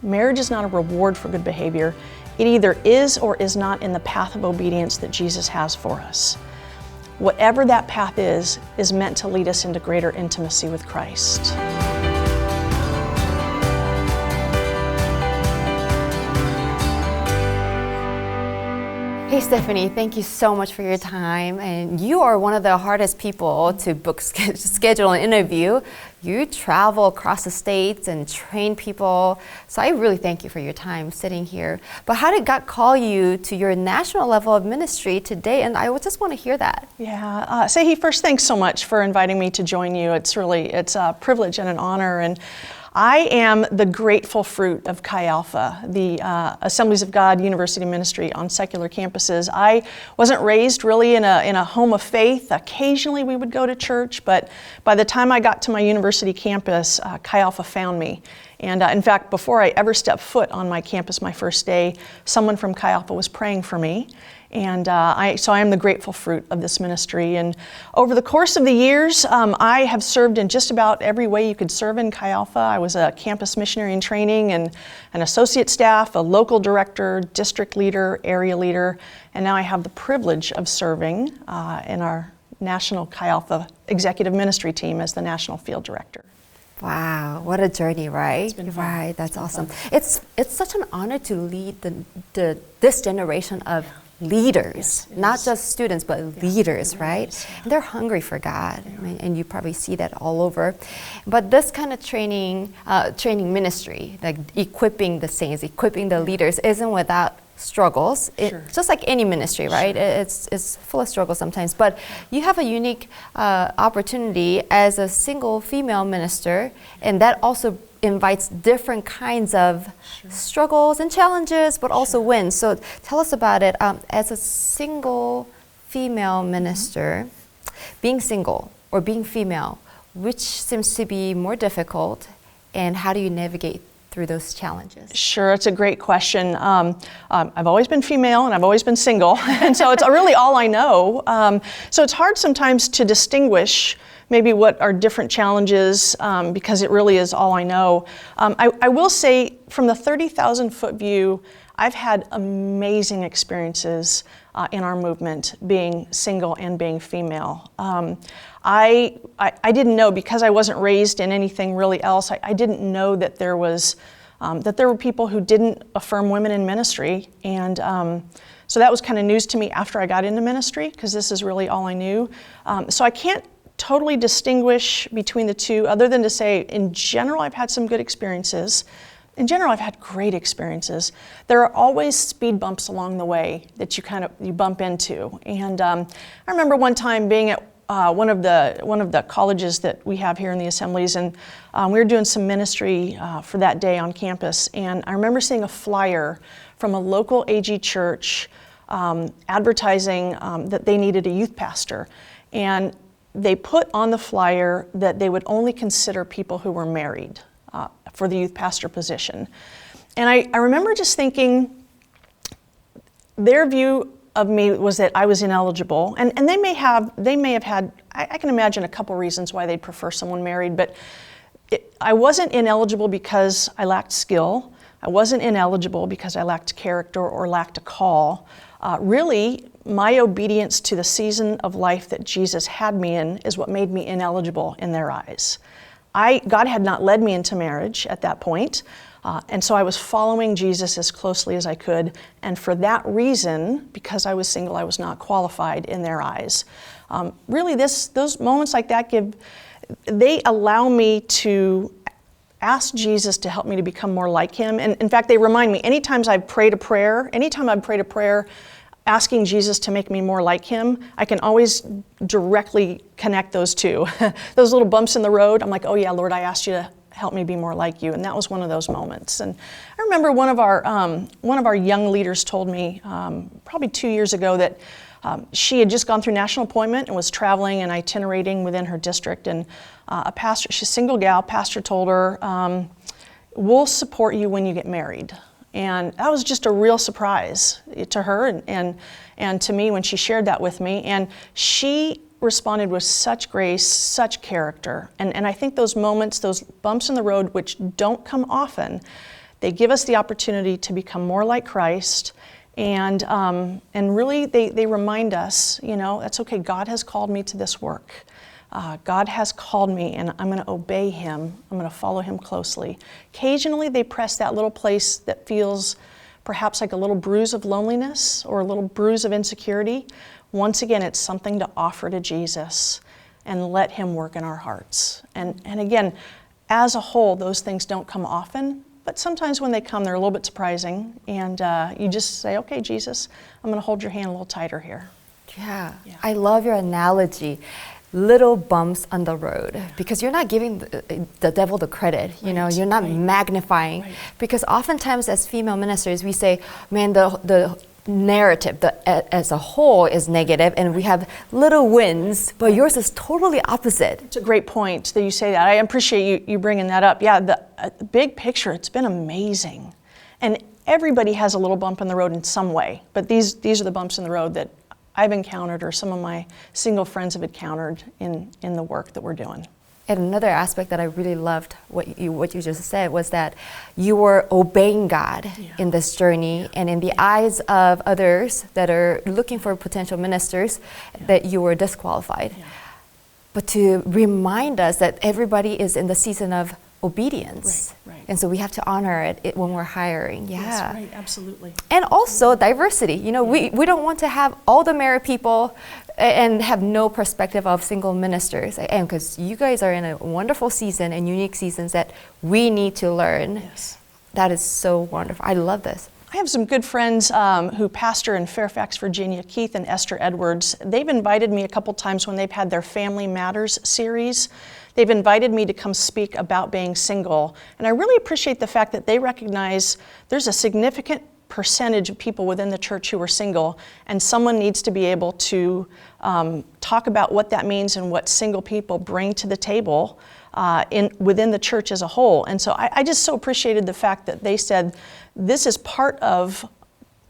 Marriage is not a reward for good behavior. It either is or is not in the path of obedience that Jesus has for us. Whatever that path is meant to lead us into greater intimacy with Christ. Hey Stefanie, thank you so much for your time. And you are one of the hardest people to book, schedule an interview. You travel across the states and train people. So I really thank you for your time sitting here. But how did God call you to your national level of ministry today? And I just want to hear that. Yeah, Saehee, first, thanks so much for inviting me to join you. It's a privilege and an honor. And I am the grateful fruit of Chi Alpha, the Assemblies of God University Ministry on secular campuses. I wasn't raised really in a home of faith. Occasionally we would go to church, but by the time I got to my university campus, Chi Alpha found me. And in fact, before I ever stepped foot on my campus my first day, someone from Chi Alpha was praying for me. And so I am the grateful fruit of this ministry. And over the course of the years, I have served in just about every way you could serve in Chi Alpha. I was a campus missionary in training and an associate staff, a local director, district leader, area leader, and now I have the privilege of serving in our national Chi Alpha executive ministry team as the national field director. Wow, what a journey, right? It's been fun. Right, that's awesome. It's such an honor to lead this generation of leaders, yes, not just students, but leaders, right? And they're hungry for God, and you probably see that all over. But this kind of training ministry, like equipping the saints, equipping the leaders, isn't without struggles. Just like any ministry, right? It's full of struggles sometimes. But you have a unique opportunity as a single female minister, and that also invites different kinds of struggles and challenges, but also wins. So tell us about it. As a single female minister, being single or being female, which seems to be more difficult, and how do you navigate through those challenges? Sure, it's a great question. I've always been female and I've always been single, and so it's really all I know. So it's hard sometimes to distinguish maybe what are different challenges because it really is all I know. I will say from the 30,000 foot view, I've had amazing experiences in our movement being single and being female. I didn't know, because I wasn't raised in anything really else, I didn't know that there were people who didn't affirm women in ministry, and so that was kind of news to me after I got into ministry, because this is really all I knew. So I can't totally distinguish between the two, other than to say, in general, I've had some good experiences. In general, I've had great experiences. There are always speed bumps along the way that you bump into. And I remember one time being at one of the colleges that we have here in the assemblies, and we were doing some ministry for that day on campus. And I remember seeing a flyer from a local AG church advertising that they needed a youth pastor. And they put on the flyer that they would only consider people who were married for the youth pastor position. And I remember just thinking, their view of me was that I was ineligible, and they may have had, I can imagine a couple reasons why they'd prefer someone married, but I wasn't ineligible because I lacked skill. I wasn't ineligible because I lacked character or lacked a call. Really, my obedience to the season of life that Jesus had me in is what made me ineligible in their eyes. God had not led me into marriage at that point, and so I was following Jesus as closely as I could, and for that reason, because I was single, I was not qualified in their eyes. Really, those moments like that they allow me to ask Jesus to help me to become more like him. And in fact, they remind me, anytime I've prayed a prayer asking Jesus to make me more like him, I can always directly connect those two. Those little bumps in the road, I'm like, oh yeah, Lord, I asked you to help me be more like you. And that was one of those moments. And I remember one of our young leaders told me probably 2 years ago that she had just gone through national appointment and was traveling and itinerating within her district. And a pastor, she's a single gal, pastor told her, we'll support you when you get married. And that was just a real surprise to her and to me when she shared that with me. And she responded with such grace, such character. And I think those moments, those bumps in the road, which don't come often, They give us the opportunity to become more like Christ. And really, they remind us, that's okay. God has called me to this work. God has called me, and I'm going to obey Him. I'm going to follow Him closely. Occasionally, they press that little place that feels perhaps like a little bruise of loneliness or a little bruise of insecurity. Once again, it's something to offer to Jesus and let Him work in our hearts. And again, as a whole, those things don't come often, but sometimes when they come, they're a little bit surprising. And you just say, okay, Jesus, I'm going to hold your hand a little tighter here. Yeah. I love your analogy. Little bumps on the road, because you're not giving the devil the credit, you're not magnifying. Right. Because oftentimes as female ministers, we say, man, the narrative as a whole is negative, and we have little wins, but yours is totally opposite. It's a great point that you say that. I appreciate you bringing that up. Yeah, the big picture, it's been amazing. And everybody has a little bump in the road in some way, but these are the bumps in the road that I've encountered, or some of my single friends have encountered in the work that we're doing. And another aspect that I really loved what you just said was that you were obeying God in this journey, and in the eyes of others that are looking for potential ministers, that you were disqualified. But to remind us that everybody is in the season of obedience. Right. And so we have to honor it when we're hiring. Yes, right, absolutely. And also diversity. We don't want to have all the married people and have no perspective of single ministers. And because you guys are in a wonderful season and unique seasons that we need to learn. Yes. That is so wonderful. I love this. I have some good friends who pastor in Fairfax, Virginia, Keith and Esther Edwards. They've invited me a couple times when they've had their Family Matters series. They've invited me to come speak about being single. And I really appreciate the fact that they recognize there's a significant percentage of people within the church who are single, and someone needs to be able to talk about what that means and what single people bring to the table within the church as a whole. And so I just so appreciated the fact that they said this is part of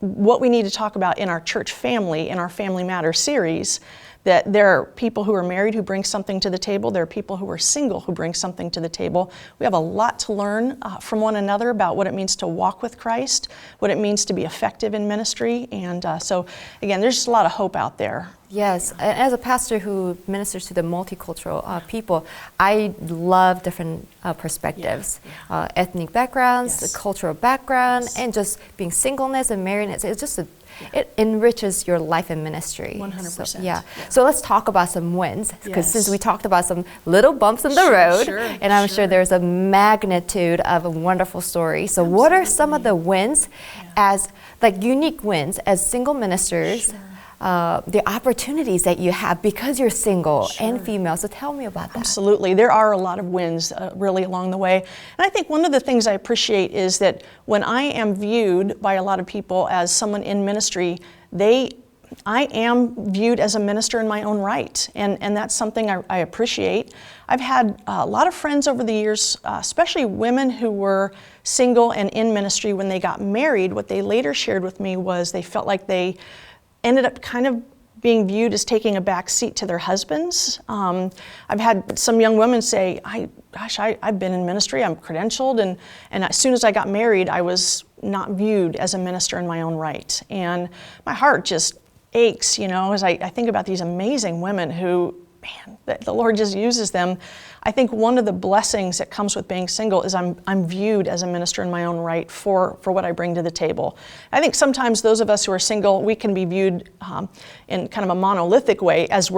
what we need to talk about in our church family, in our Family Matters series, that there are people who are married who bring something to the table. There are people who are single who bring something to the table. We have a lot to learn from one another about what it means to walk with Christ, what it means to be effective in ministry. And so, again, there's just a lot of hope out there. Yes, and as a pastor who ministers to the multicultural people, I love different perspectives, ethnic backgrounds, the cultural background, and just being singleness and marriedness. It's just it enriches your life and ministry. 100%. So, so let's talk about some wins, because since we talked about some little bumps in the road, and I'm sure there's a magnitude of a wonderful story. So what are some of the wins as like unique wins as single ministers? The opportunities that you have because you're single and female. So tell me about that. Absolutely. There are a lot of wins really along the way. And I think one of the things I appreciate is that when I am viewed by a lot of people as someone in ministry, I am viewed as a minister in my own right. And that's something I appreciate. I've had a lot of friends over the years, especially women who were single and in ministry. When they got married, what they later shared with me was they felt like they ended up kind of being viewed as taking a back seat to their husbands. I've had some young women say, I've been in ministry, I'm credentialed, and as soon as I got married, I was not viewed as a minister in my own right. And my heart just aches, as I think about these amazing women who, the Lord just uses them. I think one of the blessings that comes with being single is I'm viewed as a minister in my own right for what I bring to the table. I think sometimes those of us who are single, we can be viewed in kind of a monolithic way as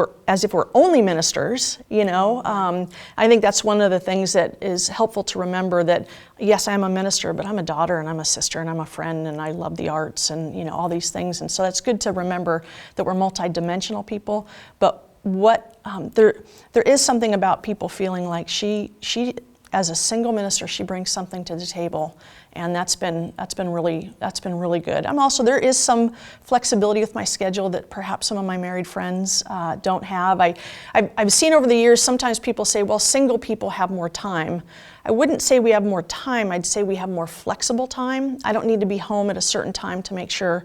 if we're only ministers, I think that's one of the things that is helpful to remember, that yes, I'm a minister, but I'm a daughter and I'm a sister and I'm a friend and I love the arts and all these things. And so it's good to remember that we're multidimensional people, but there is something about people feeling like she as a single minister, she brings something to the table, and that's been really good. There is some flexibility with my schedule that perhaps some of my married friends don't have. I've seen over the years, sometimes people say, well, single people have more time. I wouldn't say we have more time, I'd say we have more flexible time. I don't need to be home at a certain time to make sure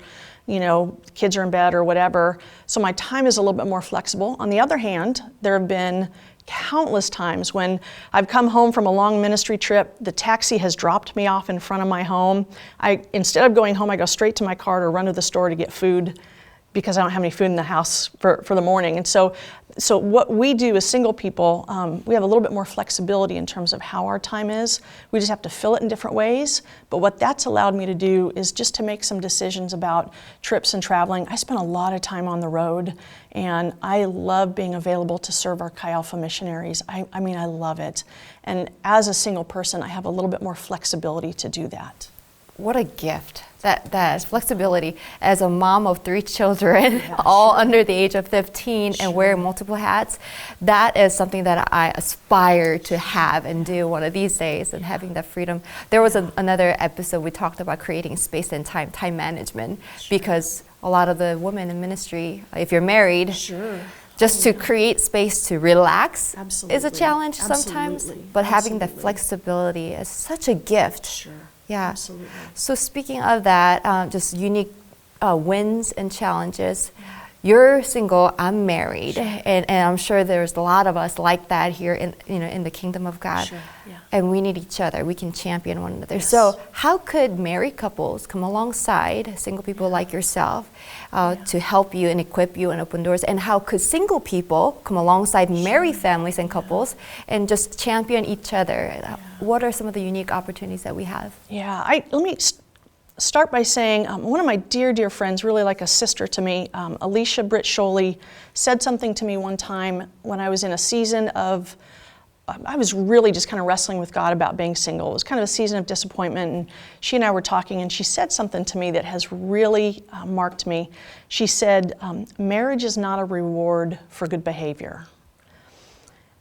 kids are in bed or whatever. So my time is a little bit more flexible. On the other hand, there have been countless times when I've come home from a long ministry trip, the taxi has dropped me off in front of my home. Instead of going home, I go straight to my car to run to the store to get food because I don't have any food in the house for the morning. And so what we do as single people, we have a little bit more flexibility in terms of how our time is. We just have to fill it in different ways. But what that's allowed me to do is just to make some decisions about trips and traveling. I spend a lot of time on the road, and I love being available to serve our Chi Alpha missionaries. I mean, I love it. And as a single person, I have a little bit more flexibility to do that. What a gift. That flexibility as a mom of 3 children, all under the age of 15 and wearing multiple hats, that is something that I aspire to have and do one of these days, and having that freedom. There was another episode we talked about creating space and time management, because a lot of the women in ministry, if you're married, just to create space to relax is a challenge sometimes, but having the flexibility is such a gift. Yeah. Absolutely. So speaking of that, just unique wins and challenges. You're single, I'm married, and I'm sure there's a lot of us like that here in the kingdom of God. And we need each other. We can champion one another. So how could married couples come alongside single people like yourself to help you and equip you and open doors? And how could single people come alongside married families and couples and just champion each other? What are some of the unique opportunities that we have? Let me start by saying one of my dear friends, really like a sister to me, Alicia Britt Sholey, said something to me one time when I was in a season of I was really just kind of wrestling with God about being single. It was kind of a season of disappointment, and she and I were talking, and she said something to me that has really marked me. She said, marriage is not a reward for good behavior.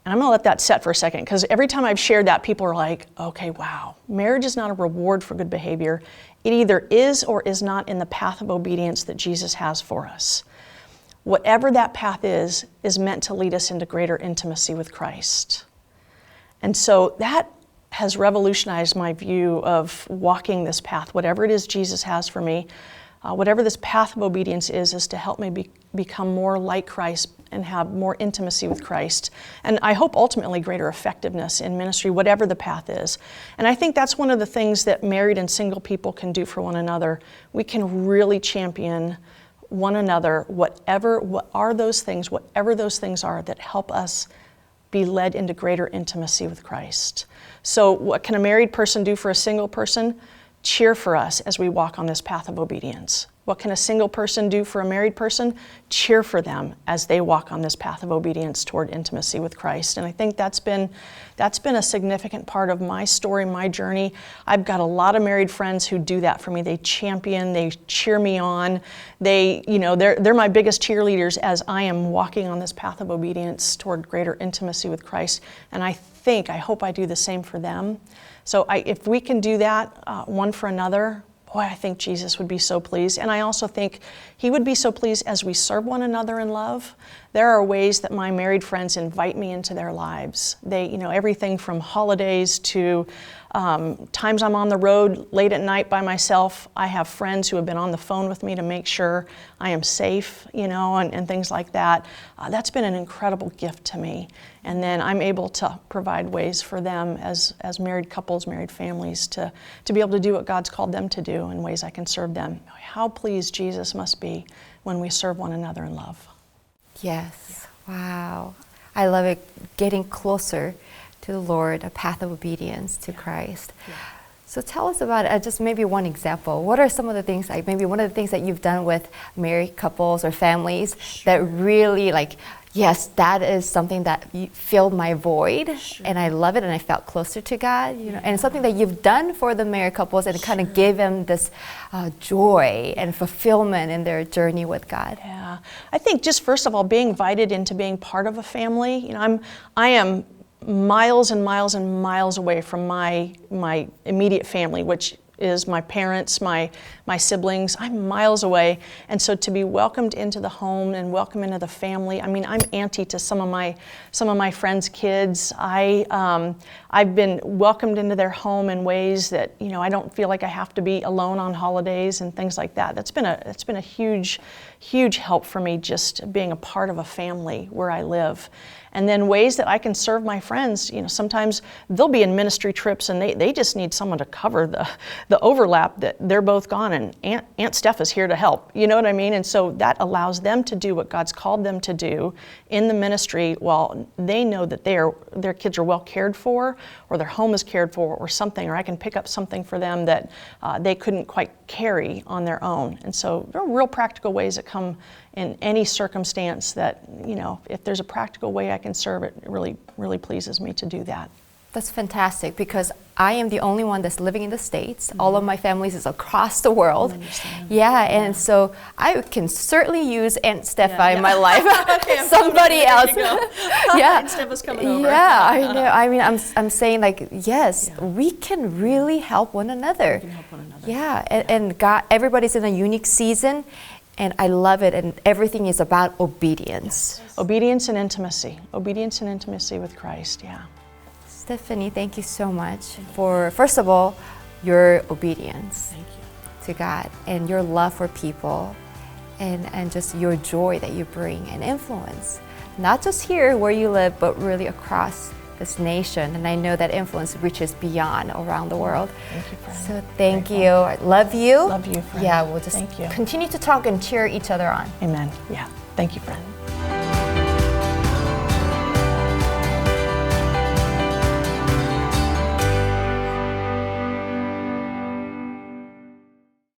And I'm going to let that set for a second, because every time I've shared that, people are like, okay, wow, marriage is not a reward for good behavior. It either is or is not in the path of obedience that Jesus has for us. Whatever that path is meant to lead us into greater intimacy with Christ. And so that has revolutionized my view of walking this path. Whatever it is Jesus has for me, whatever this path of obedience is to help me become more like Christ and have more intimacy with Christ. And I hope ultimately greater effectiveness in ministry, whatever the path is. And I think that's one of the things that married and single people can do for one another. We can really champion one another, whatever those things are that help us be led into greater intimacy with Christ. So what can a married person do for a single person? Cheer for us as we walk on this path of obedience. What can a single person do for a married person? Cheer for them as they walk on this path of obedience toward intimacy with Christ. And I think that's been a significant part of my story, my journey. I've got a lot of married friends who do that for me. They champion, they cheer me on. They're my biggest cheerleaders as I am walking on this path of obedience toward greater intimacy with Christ. And I hope I do the same for them. So if we can do that one for another, boy, I think Jesus would be so pleased. And I also think he would be so pleased as we serve one another in love. There are ways that my married friends invite me into their lives. They, everything from holidays to times I'm on the road late at night by myself. I have friends who have been on the phone with me to make sure I am safe, and things like that. That's been an incredible gift to me. And then I'm able to provide ways for them as married couples, married families, to be able to do what God's called them to do in ways I can serve them. How pleased Jesus must be when we serve one another in love. Yes. Wow. I love it. Getting closer to the Lord, a path of obedience to Christ. So tell us about just maybe one example. What are some of the things, like maybe one of the things that you've done with married couples or families that really yes, that is something that filled my void, and I love it, and I felt closer to God, and something that you've done for the married couples, and it kind of gave them this joy and fulfillment in their journey with God. Yeah, I think just first of all, being invited into being part of a family. I am miles and miles and miles away from my immediate family, which is my parents, my siblings. I'm miles away, and so to be welcomed into the home and welcome into the family. I'm auntie to some of my friends' kids. I've been welcomed into their home in ways that I don't feel like I have to be alone on holidays and things like that. That's been a huge help for me, just being a part of a family where I live. And then ways that I can serve my friends, sometimes they'll be in ministry trips and they just need someone to cover the overlap that they're both gone and Aunt Steph is here to help. You know what I mean? And so that allows them to do what God's called them to do in the ministry while they know that their kids are well cared for, or their home is cared for, or something, or I can pick up something for them that they couldn't quite carry on their own. And so there are real practical ways that come in any circumstance that, if there's a practical way I can serve, it really, really pleases me to do that. That's fantastic, because I am the only one that's living in the States. All of my families is across the world. Yeah, and so I can certainly use Aunt Stefanie in my life. Okay, somebody else. Yeah, Aunt Steph is coming over. Yeah, I know. I mean, I'm saying, like, yes, we can really help one another. We can help one another. Yeah, and God, everybody's in a unique season, and I love it, and everything is about obedience. Obedience and intimacy. Obedience and intimacy with Christ, yeah. Stefanie, thank you so much for, first of all, your obedience to God, and your love for people, and just your joy that you bring and influence, not just here where you live, but really across this nation. And I know that influence reaches beyond around the world. Thank you, friend. So thank you. I love you. Love you, friend. Yeah, we'll just Thank you. continue to talk and cheer each other on. Amen. Yeah. Thank you, friend.